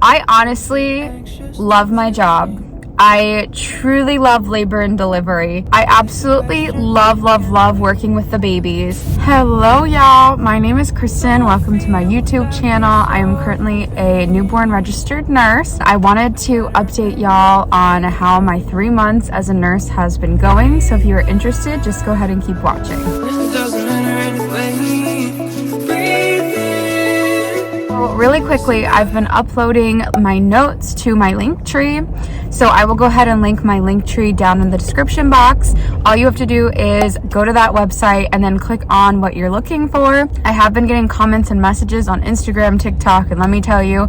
I honestly love my job. I truly love labor and delivery. I absolutely love working with the babies. Hello, y'all. My name is Kristen. Welcome to my YouTube channel. I am currently a newborn registered nurse. I wanted to update y'all on how my 3 months as a nurse has been going. So if you're interested, just go ahead and keep watching. Really quickly, I've been uploading my notes to my Linktree, so I will go ahead and link my Linktree down in the description box. All you have to do is go to that website and then click on what you're looking for. I have been getting comments and messages on Instagram, TikTok, and let me tell you,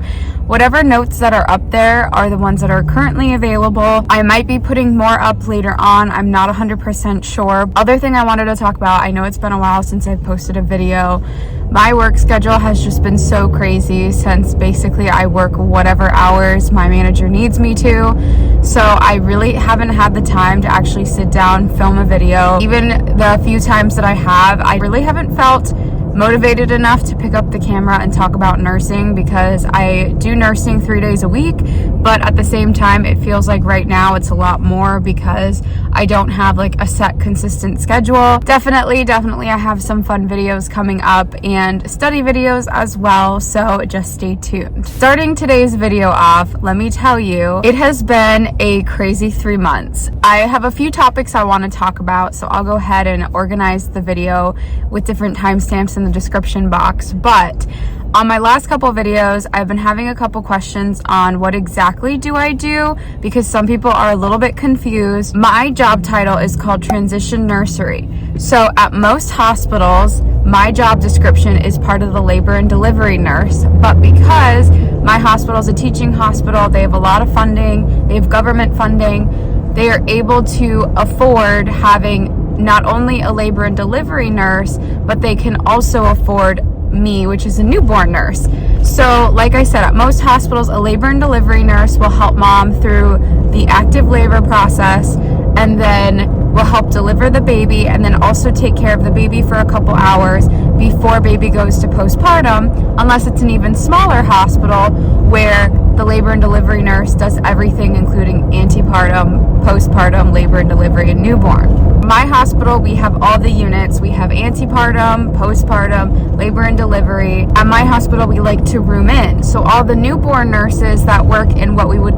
whatever notes that are up there are the ones that are currently available. I might be putting more up later on. I'm not 100% sure. Other thing I wanted to talk about, I know it's been a while since I've posted a video. My work schedule has just been so crazy since basically I work whatever hours my manager needs me to. So I really haven't had the time to actually sit down, film a video. Even the few times that I have, I really haven't felt motivated enough to pick up the camera and talk about nursing, because I do nursing 3 days a week, but at the same time it feels like right now it's a lot more because I don't have like a set consistent schedule. Definitely I have some fun videos coming up and study videos as well, so just stay tuned. Starting today's video off, let me tell you, it has been a crazy 3 months. I have a few topics I want to talk about, so I'll go ahead and organize the video with different timestamps in the description box. But on my last couple videos, I've been having a couple questions on what exactly do I do, because some people are a little bit confused. My job title is called Transition Nursery. So at most hospitals, my job description is part of the labor and delivery nurse, but because my hospital is a teaching hospital, they have a lot of funding, they have government funding, they are able to afford having not only a labor and delivery nurse, but they can also afford me, which is a newborn nurse. So like I said, at most hospitals, a labor and delivery nurse will help mom through the active labor process, and then will help deliver the baby, and then also take care of the baby for a couple hours before baby goes to postpartum, unless it's an even smaller hospital where the labor and delivery nurse does everything, including antepartum, postpartum, labor and delivery, and newborn. My hospital, we have all the units. We have antepartum, postpartum, labor and delivery. At my hospital, we like to room in. So all the newborn nurses that work in what we would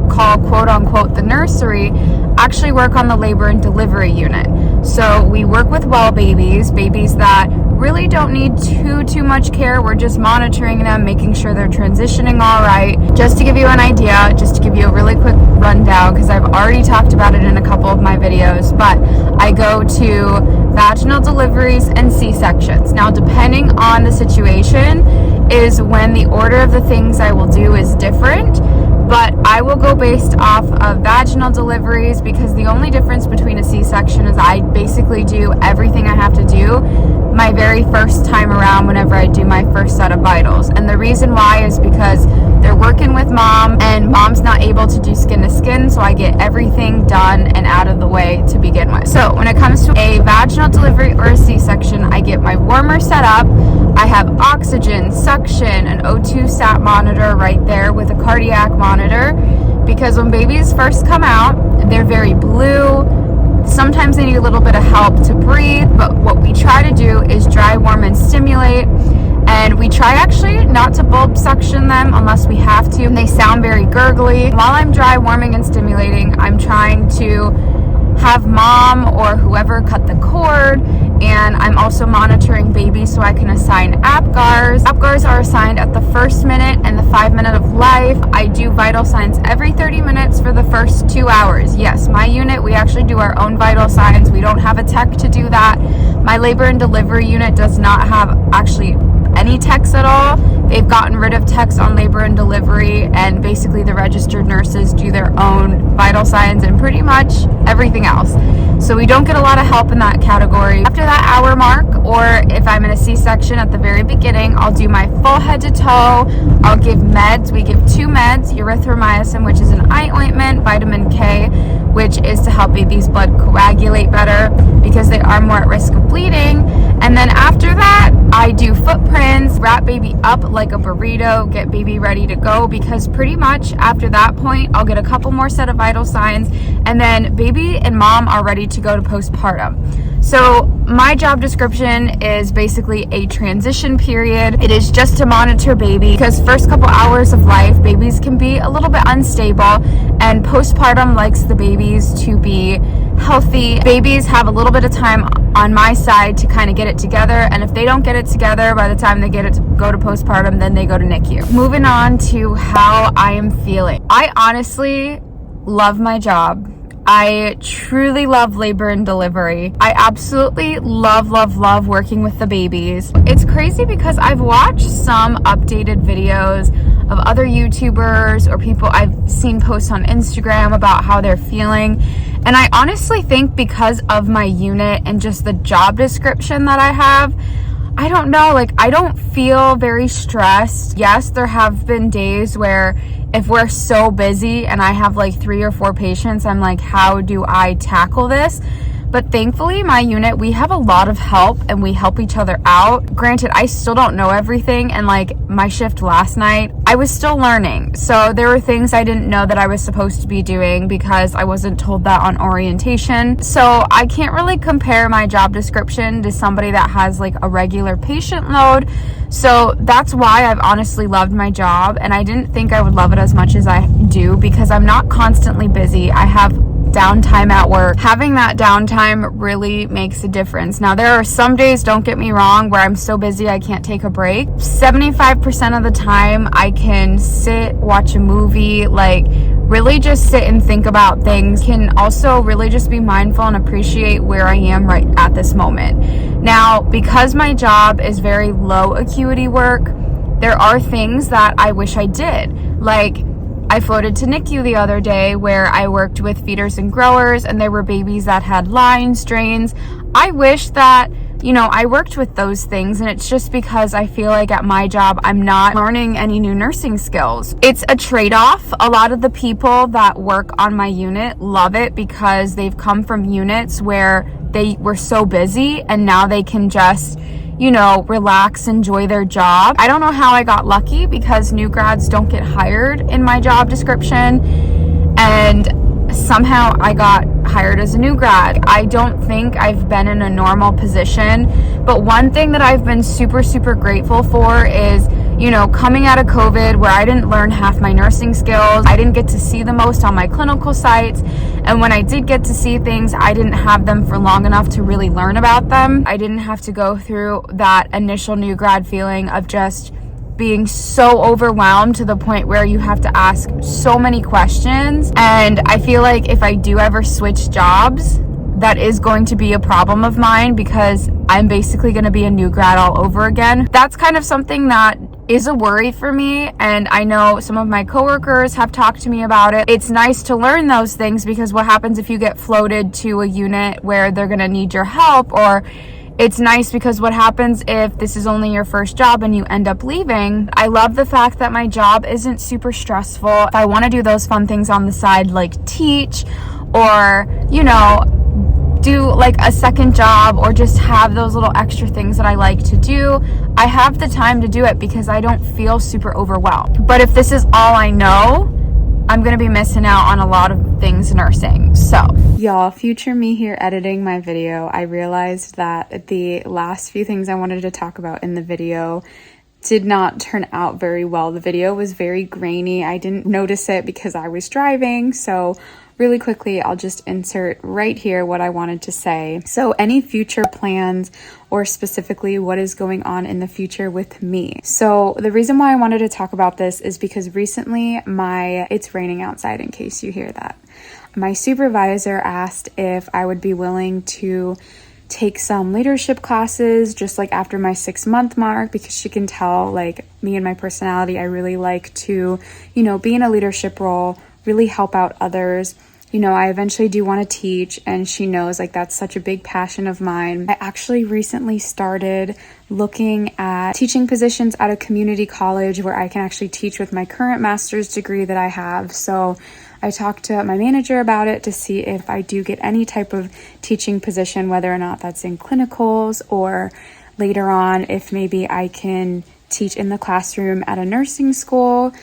call quote unquote the nursery actually work on the labor and delivery unit. So we work with well babies that really don't need too much care. We're just monitoring them, making sure they're transitioning all right. Just to give you an idea, just to give you a really quick rundown, because I've already talked about it in a couple of my videos, but I go to vaginal deliveries and C-sections. Now, depending on the situation is when the order of the things I will do is different, but I will go based off of vaginal deliveries, because the only difference between a C-section is I basically do everything I have to do my very first time around whenever I do my first set of vitals. And the reason why is because they're working with mom, and mom's not able to do skin to skin, so I get everything done and out of the way to begin with. So when it comes to a vaginal delivery or a C-section, I get my warmer set up. I have oxygen, suction, an O2 sat monitor right there with a cardiac monitor, because when babies first come out, they're very blue. Sometimes they need a little bit of help to breathe, but what we try to do is dry, warm, and stimulate. And we try actually not to bulb suction them unless we have to. And they sound very gurgly. While I'm dry, warming, and stimulating, I'm trying to have mom or whoever cut the cord, and I'm also monitoring baby so I can assign APGARs. APGARs are assigned at the first minute and the 5 minute of life. I do vital signs every 30 minutes for the first 2 hours. Yes, my unit, we actually do our own vital signs. We don't have a tech to do that. My labor and delivery unit does not have actually any techs at all. They've gotten rid of techs on labor and delivery, and basically the registered nurses do their own vital signs and pretty much everything else. So we don't get a lot of help in that category. After that hour mark, or if I'm in a C-section at the very beginning, I'll do my full head to toe. I'll give meds. We give 2 meds, erythromycin, which is an eye ointment, vitamin K, which is to help babies' blood coagulate better because they are more at risk of bleeding, And then after that, I do footprints, wrap baby up like a burrito, get baby ready to go, because pretty much after that point, I'll get a couple more set of vital signs, and then baby and mom are ready to go to postpartum. So my job description is basically a transition period. It is just to monitor baby, because first couple hours of life, babies can be a little bit unstable, and postpartum likes the babies to be healthy. Babies have a little bit of time on my side to kind of get it together, and if they don't get it together by the time they get it to go to postpartum, then they go to NICU. Moving on to how I am feeling. I honestly love my job. I truly love labor and delivery. I absolutely love working with the babies. It's crazy because I've watched some updated videos of other YouTubers or people I've seen posts on Instagram about how they're feeling. And I honestly think because of my unit and just the job description that I have, I don't know, like I don't feel very stressed. Yes, there have been days where if we're so busy and I have like 3 or 4 patients, I'm like, how do I tackle this? But thankfully, my unit, we have a lot of help and we help each other out. Granted, I still don't know everything, and like my shift last night, I was still learning. So there were things I didn't know that I was supposed to be doing because I wasn't told that on orientation. So I can't really compare my job description to somebody that has like a regular patient load. So that's why I've honestly loved my job, and I didn't think I would love it as much as I do because I'm not constantly busy. I have downtime at work. Having that downtime really makes a difference. Now, there are some days, don't get me wrong, where I'm so busy I can't take a break. 75% of the time, I can sit, watch a movie, like really just sit and think about things. Can also really just be mindful and appreciate where I am right at this moment. Now, because my job is very low acuity work, there are things that I wish I did. Like, I floated to NICU the other day where I worked with feeders and growers, and there were babies that had lines, drains. I wish that, I worked with those things, and it's just because I feel like at my job, I'm not learning any new nursing skills. It's a trade-off. A lot of the people that work on my unit love it because they've come from units where they were so busy and now they can just relax, enjoy their job. I don't know how I got lucky because new grads don't get hired in my job description, and somehow I got hired as a new grad. I don't think I've been in a normal position, but one thing that I've been super, super grateful for is, coming out of COVID where I didn't learn half my nursing skills. I didn't get to see the most on my clinical sites. And when I did get to see things, I didn't have them for long enough to really learn about them. I didn't have to go through that initial new grad feeling of just being so overwhelmed to the point where you have to ask so many questions. And I feel like if I do ever switch jobs, that is going to be a problem of mine because I'm basically going to be a new grad all over again. That's kind of something that is a worry for me, and I know some of my coworkers have talked to me about it. It's nice to learn those things because what happens if you get floated to a unit where they're going to need your help, or it's nice because what happens if this is only your first job and you end up leaving. I love the fact that my job isn't super stressful. If I want to do those fun things on the side like teach or, do like a second job or just have those little extra things that I like to do, I have the time to do it because I don't feel super overwhelmed. But if this is all I know, I'm going to be missing out on a lot of things nursing. So, y'all, future me here editing my video, I realized that the last few things I wanted to talk about in the video did not turn out very well. The video was very grainy. I didn't notice it because I was driving. So really quickly, I'll just insert right here what I wanted to say. So any future plans, or specifically what is going on in the future with me. So the reason why I wanted to talk about this is because recently it's raining outside in case you hear that. My supervisor asked if I would be willing to take some leadership classes just like after my 6-month mark, because she can tell like me and my personality, I really like to, be in a leadership role, really help out others. I eventually do want to teach, and she knows like that's such a big passion of mine. I actually recently started looking at teaching positions at a community college where I can actually teach with my current master's degree that I have. So I talked to my manager about it to see if I do get any type of teaching position, whether or not that's in clinicals or later on if maybe I can teach in the classroom at a nursing school,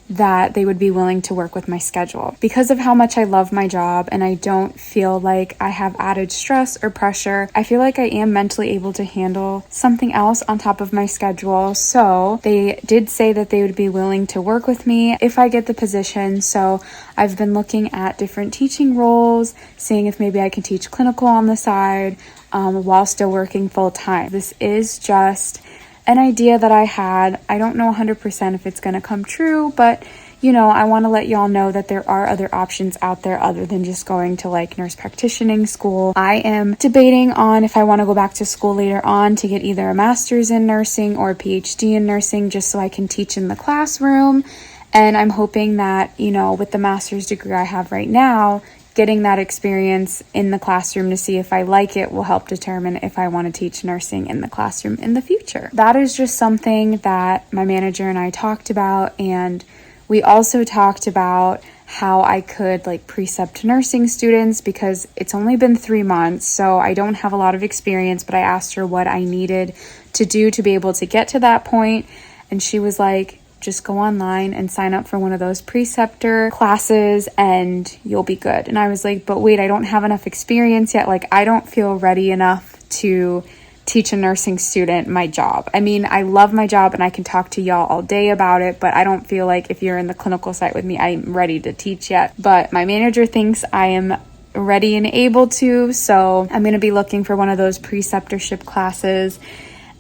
that they would be willing to work with my schedule. Because of how much I love my job and I don't feel like I have added stress or pressure, I feel like I am mentally able to handle something else on top of my schedule. So they did say that they would be willing to work with me if I get the position. So I've been looking at different teaching roles, seeing if maybe I can teach clinical on the side while still working full time. This is just an idea that I had. I don't know 100% if it's going to come true, but I want to let y'all know that there are other options out there other than just going to like nurse practitioning school. I am debating on if I want to go back to school later on to get either a master's in nursing or a PhD in nursing, just so I can teach in the classroom. And I'm hoping that, with the master's degree I have right now, getting that experience in the classroom to see if I like it will help determine if I want to teach nursing in the classroom in the future. That is just something that my manager and I talked about, and we also talked about how I could like precept nursing students, because it's only been 3 months, so I don't have a lot of experience, but I asked her what I needed to do to be able to get to that point, and she was like, just go online and sign up for one of those preceptor classes and you'll be good. And I was like, but wait, I don't have enough experience yet. Like, I don't feel ready enough to teach a nursing student my job. I mean, I love my job and I can talk to y'all all day about it, but I don't feel like if you're in the clinical site with me, I'm ready to teach yet. But my manager thinks I am ready and able to, so I'm going to be looking for one of those preceptorship classes.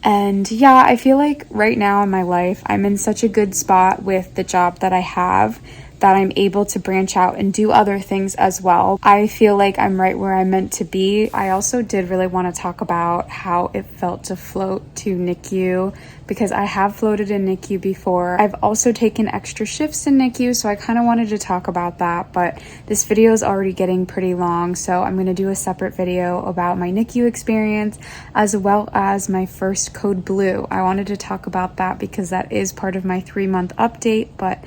And yeah, I feel like right now in my life, I'm in such a good spot with the job that I have that I'm able to branch out and do other things as well. I feel like I'm right where I'm meant to be. I also did really want to talk about how it felt to float to NICU, because I have floated in NICU before. I've also taken extra shifts in NICU, so I kind of wanted to talk about that, but this video is already getting pretty long, so I'm going to do a separate video about my NICU experience as well as my first code blue. I wanted to talk about that because that is part of my 3-month update, but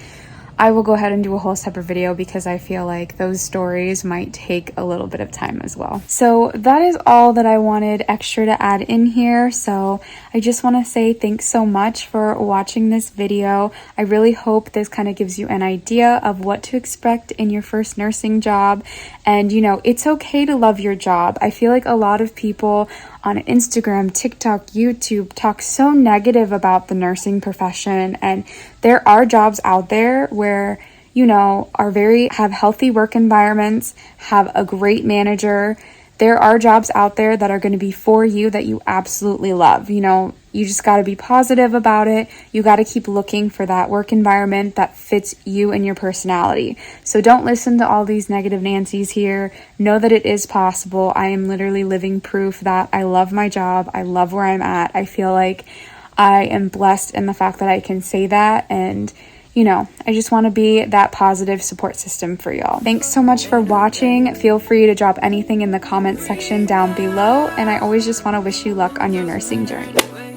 I will go ahead and do a whole separate video because I feel like those stories might take a little bit of time as well. So that is all that I wanted extra to add in here. So I just want to say thanks so much for watching this video. I really hope this kind of gives you an idea of what to expect in your first nursing job. And it's okay to love your job. I feel like a lot of people on Instagram, TikTok, YouTube talk so negative about the nursing profession, and there are jobs out there where have healthy work environments, have a great manager. There are jobs out there that are going to be for you that you absolutely love. You just got to be positive about it. You got to keep looking for that work environment that fits you and your personality. So don't listen to all these negative Nancys here. Know that it is possible. I am literally living proof that I love my job. I love where I'm at. I feel like I am blessed in the fact that I can say that, and I just want to be that positive support system for y'all. Thanks so much for watching. Feel free to drop anything in the comment section down below, and I always just want to wish you luck on your nursing journey.